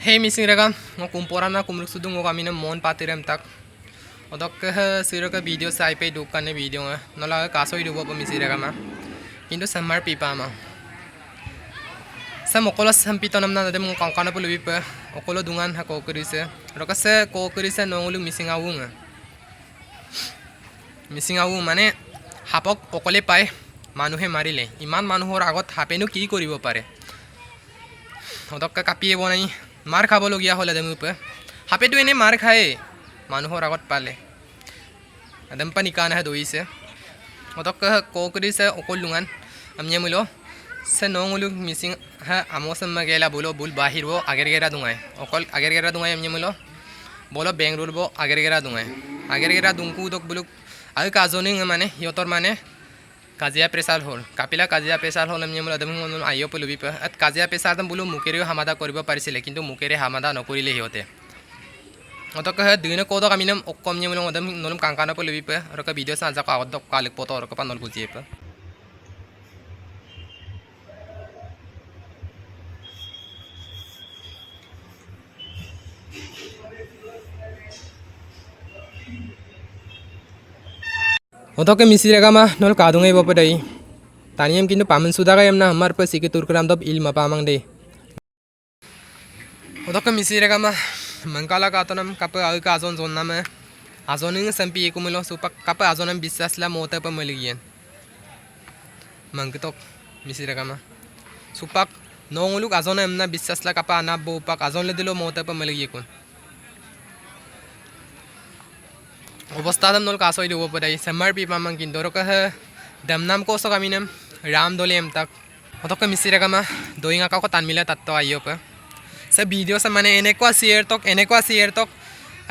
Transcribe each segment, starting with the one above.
Hei misiraga mo kumporana kumruk sudung mo kami na mon patirem tak odok siraga video sa iPad dukan ne video nga nola kaso idubo pa misiraga ma কিন্তু samar pipa ma sa mokolo sampito namna nade mo kankana pulubi pa okolo dungan ha ko krise rokase ko krise nongulu মিচিঙাও মানে হাপক অকলে পায় মানুহে মাৰিলে ইমান মানুহৰ আগত হাপেনো কি কৰিব পাৰে অদক্কা কাপিয়ে বনাই মাৰ খাবলগীয়া হ'লে দেমুপে হাপেটো এনে মাৰ খায় মানুহৰ আগত পালে আদম পানি কানে দইছে অদক্কা কোকৰিছে অকল লুঙান আমনে মুলো সে নঙুলু মিচিং হা আমসম গেলা বলো বুল বাহিরবো আগের গেরা দুঙায় অকল আগের গেরা দুঙায় আমনে মুলো বলো বেংগলুর বো আগের গেরা দুংকু দক বুলুক আৰু কাজনিং মানে হিয়তৰ মানে কাজিয়া প্ৰেছাৰ হ'ল কাপিলা কাজিয়া প্ৰেছাৰ হ'ল আমি মন আদম আইও পলবি আত কাজিয়া প্ৰেছাৰ দম বুলো মুকেৰেও হামাদা কৰিব পাৰিছিলে কিন্তু মুকেৰে হামাদা নকৰিলে হিয়তে অতক দুইনে কোদক আমি নম অকম নি মন আদম নলম কাংকানা পলবি আৰু কা ভিডিও সাজা কা অদক কালিক পত আৰু কা নল বুজিয়ে Otoke misiraga ma nol kadungai bopa dai taniyam kintu pamen sudaga yamna hamar pa sike turkram dob ilma pamang de otoke misiraga ma mangkala katonam kapa au ka azon zonna ma azoning sampi ekumilo supak kapa azonam bisasla mota pa maligian mangkitok misiraga ma supak nonguluk azonam na bisasla kapa anabo pak azon le dilo mota pa maligikun অবস্থাদাম নল কাসই দিব পদাই summer পিপা মান কিন দরকা হে দামনাম কোসো কামিনাম রাম দলেম তাক অতক মিসিরাগা মা দইঙা কাকো তানমিলা তাত্ত আইও pay সে ভিডিও সে মানে এনেকুৱা সিয়ার তক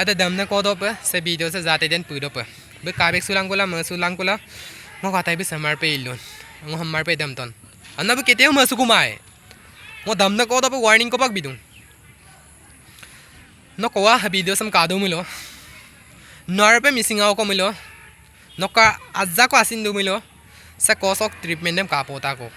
আতে দামনে কোদো পে সে ভিডিও সে জাতে দেন পুইদো পে বে কাবেক সুলাংকুলা মসুলাংকুলা মো কথাই বি সামার পে ইলুন মো হামার পে দামতন আন্না বে কেতেও মসুকুমাই মো দামনে কোদো পে ওয়ার্নিং কোপাক বিদুন ন কোয়া ভিডিও সম কাদো মিলো Norpe misingaw ko milo noka azza ko asin dumilo sa kosok treatment dem kapota ko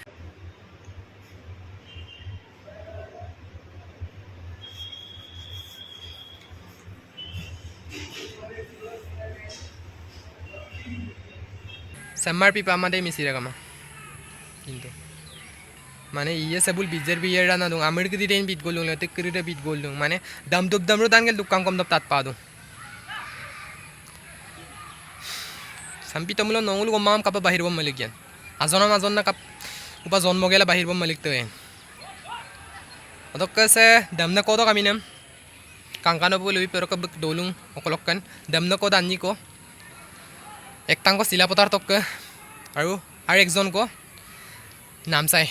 samar pipa amade misiraga ma kintu মানে ইয়ে সবুল বিজের বিয়ের না দুং আমির কি দিন বিট গোলুং লতে কিরিতে বিট গোলুং মানে দাম দুব দামরু দান গেল দুকাং কম দব তাত পা দুং sampi tamulo nongulu gomam kapa bahir bom malikian azona mazonna kap upa jন্ম gela bahir bom malik toy odok se damna kodo kaminem kangkano bolubi pero ka dolung okolokkan damna kod anni ko ektang ko sila potar tok aru ar ekjon ko nam sai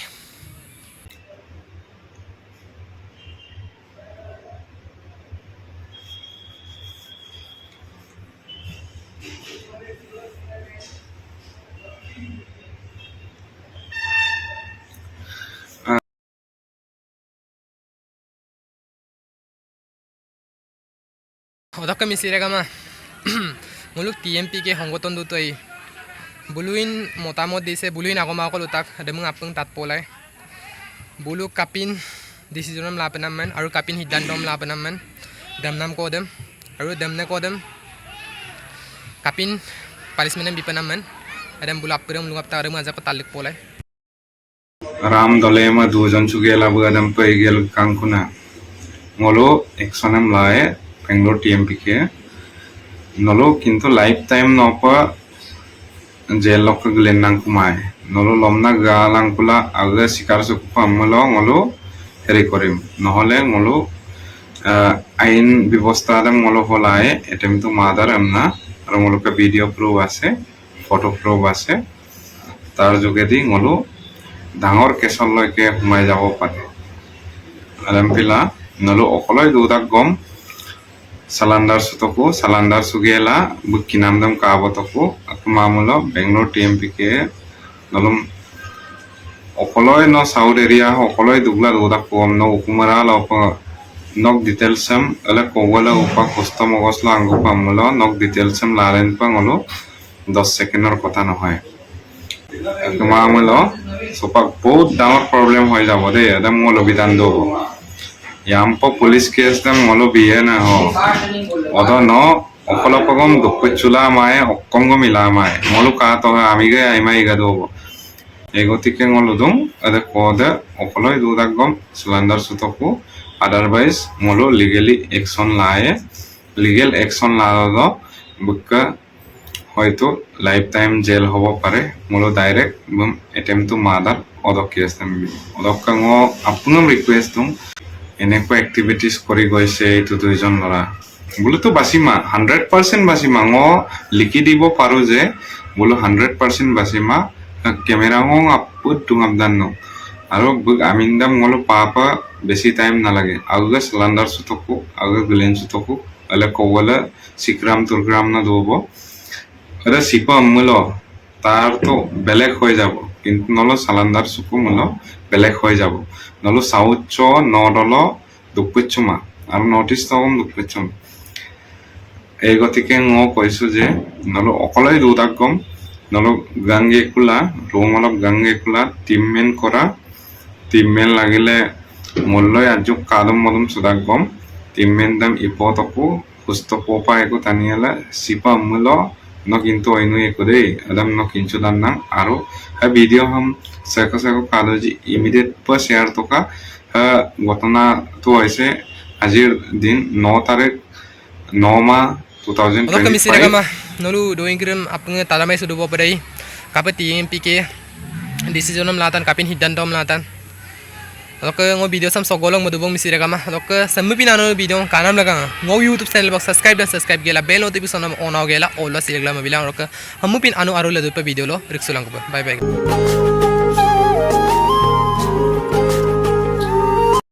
অদক্কা মিসিরাগা মা মুলুক TMP কে সংগঠন দুতই বুলুইন মতামত দিছে বুলুইন আগমা অকল তাক দেমুং আপং তাত পলাই বুলু কাপিন ডিসিজনম লাপনামান আৰু কাপিন সিদ্ধান্তম লাপনামান দামনাম কোদম আৰু দামনে কোদম কাপিন পানিশমেন্ট বিপনামান আদম বুলাপ পেরম লুঙাপ তারম আজা তালিক পলাই রাম দলেমা দুজন সুগেলা বুগাদম পেগেল কাংকুনা ngolo eksonam lae Bangalore TMP ke nolo kintu lifetime nopa jail lok glenang kumai nolo lomna galang pula aga sikar sukupa amlo ngolo heri korim nohole ngolo ain ব্যবস্থা dam ngolo holae etem to mother amna ar ngolo ka video proof ase photo proof ase tar jogedi ngolo ডাঙৰ কেছৰ লৈকে সোমাই যাব পাৰে আলমপিলা নলো অকলই দুদাক গম সালান্ডার সুতকু সালান্ডার সুগেলা বুকি নামদম কাবতকু আকমামুলো Bangalore TMP কে নলম অকলই ন south area অকলই দুগলা দুদাক কম ন উকুমারা lop নক ডিটেলসম এলা কোগলা উপা কষ্টম অগসলা আঙ্গু পামুলো নক ডিটেলসম লারেন পাঙলো 10 সেকেন্ডৰ কথা নহয় আকমামুলো sopak বহুত ডাঙৰ প্ৰবলেম হৈ যাব দে এদম মল অভিধান দব Yampo police case them molo biye na ho. Odo no okolopagom dukpechula mae okkongo mila mae. Molo ka to amiga aimai gadobo. Egotike ngoludung ada kode okoloi dudagom cylinder sutoku. Otherwise molo legally action lae. Legal action laado buka হয়তো life time jail হ'ব পাৰে মলো direct attempt to murder অদক case অদক আপোনাক request দিওঁ এনেকুৱা activities কৰি গৈছে এইটো দুইজন ল'ৰা বোলোতো বাচিমা 100% বাচিমা লিখি দিব পাৰো যে বোলো 100% বাচিমা কেমেৰা আপত দুঙাবদান ন আৰু আমিন্দাম মলো পাপা বেছি টাইম নালাগে আগে সিলিন্ডাৰ সুতকু আগে গ্লেন সুতকু আলে কবলে সিক্রাম তুরগ্রাম না দব এটা সিপা মূল তার তো বেলেগ হয়ে যাব কিন্তু নলো সালান্দার সুকু মূল বেলেগ হয়ে যাব নলো সাউথ নদল দুপচ্ছমা আর নর্থ ইস্ট দুপচ্ছম এই গতিকে কৈছো যে নলো অকলে দুদাগম নলো গাঙ্গে কুলা রোমলক গাঙ্গে কুলা টিমমেন করা টিমমেন লাগিলে মূল্যই আজক কাদম মদম সুদাগম টিমমেন দাম ইপতকু সুস্থ পোপা একো টানিয়ালে সিপা মূল no kintu ainu ekode adam no kinchu danna aro ha video ham seko kadoji immediate pa share toka ha gotona to aise ajir din 9 tarik 9 ma 2025 Odo kami sira ma nolu doing krim apnge talamai sudu bo padai kapati MPK decision am latan kapin hiddan dom latan Oke ngo video sam sogolong madubong misira kama oke sampai pinano video kanam laga ngo YouTube channel box subscribe gela bell notification on au gela all la sirgla mabila oke hamu pin anu aru le video lo riksulang ko bye bye